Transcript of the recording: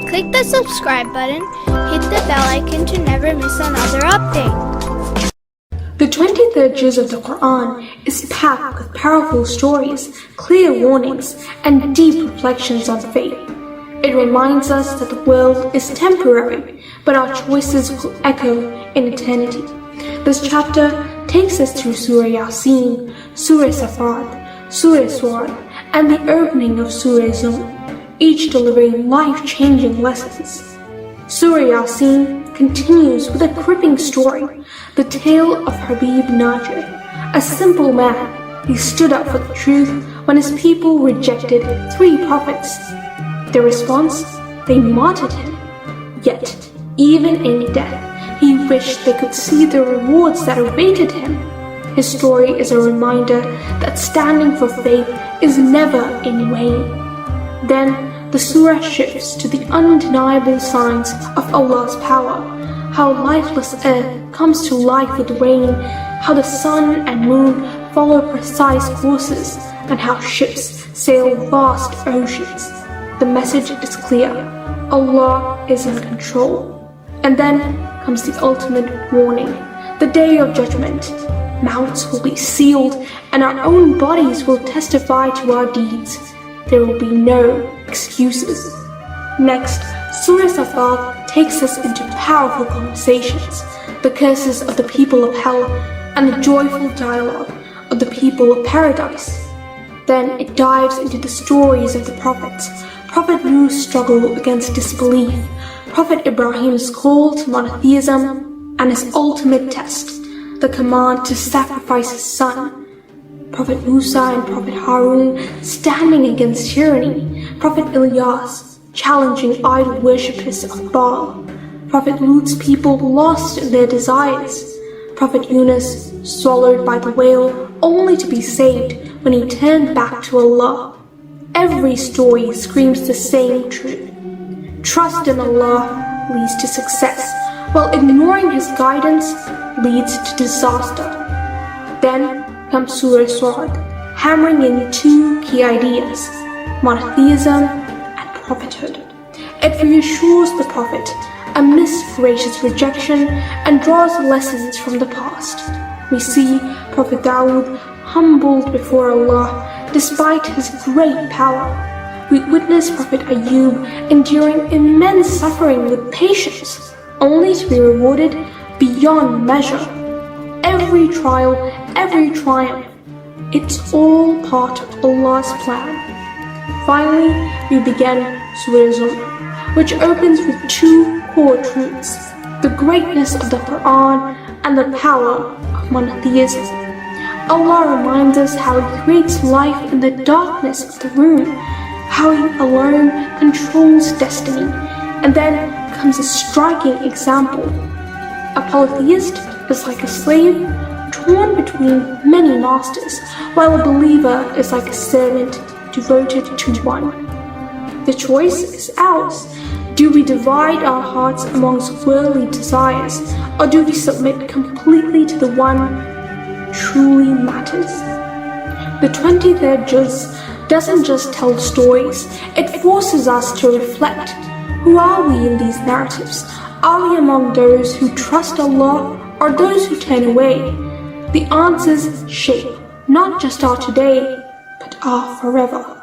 Click the subscribe button, hit the bell icon to never miss another update. The 23rd juz of the Quran is packed with powerful stories, clear warnings, and deep reflections on faith. It reminds us that the world is temporary, but our choices will echo in eternity. This chapter takes us through Surah Yaseen, Surah As-Safaat, Surah Surah, and the opening of Surah Az-zumar, each delivering life-changing lessons. Surah Yaseen continues with a gripping story, the tale of Habib Najir, a simple man. He stood up for the truth when his people rejected 3 prophets. Their response? They martyred him. Yet, even in death, he wished they could see the rewards that awaited him. His story is a reminder that standing for faith is never in vain. Then, the surah shifts to the undeniable signs of Allah's power, how lifeless earth comes to life with rain, how the sun and moon follow precise courses, and how ships sail vast oceans. The message is clear: Allah is in control. And then comes the ultimate warning, the day of judgment. Mouths will be sealed, and our own bodies will testify to our deeds. There will be no excuses. Next, Surah As-Safaat takes us into powerful conversations, the curses of the people of hell, and the joyful dialogue of the people of paradise. Then it dives into the stories of the prophets, Prophet Nuh's struggle against disbelief, Prophet Ibrahim's call to monotheism, and his ultimate test, the command to sacrifice his son, Prophet Musa and Prophet Harun standing against tyranny, Prophet Ilyas challenging idol worshippers of Baal, Prophet Lut's people lost in their desires, Prophet Yunus swallowed by the whale only to be saved when he turned back to Allah. Every story screams the same truth. Trust in Allah leads to success, while ignoring His guidance leads to disaster. Then comes Surah Surah, hammering in 2 key ideas, monotheism and prophethood. It reassures the Prophet amidst gracious rejection and draws lessons from the past. We see Prophet Dawood humbled before Allah despite his great power. We witness Prophet Ayub enduring immense suffering with patience, only to be rewarded beyond measure. Every trial, every triumph, it's all part of Allah's plan. Finally, we begin Surah Az-zumar, which opens with 2 core truths, the greatness of the Quran and the power of monotheism. Allah reminds us how He creates life in the darkness of the room, how He alone controls destiny, and then comes a striking example. A polytheist is like a slave torn between many masters, while a believer is like a servant devoted to one. The choice is ours. Do we divide our hearts amongst worldly desires, or do we submit completely to the one truly matters? The 23rd juz doesn't just tell stories, it forces us to reflect. Who are we in these narratives? Are we among those who trust Allah or those who turn away? The answers shape not just our today, but our forever.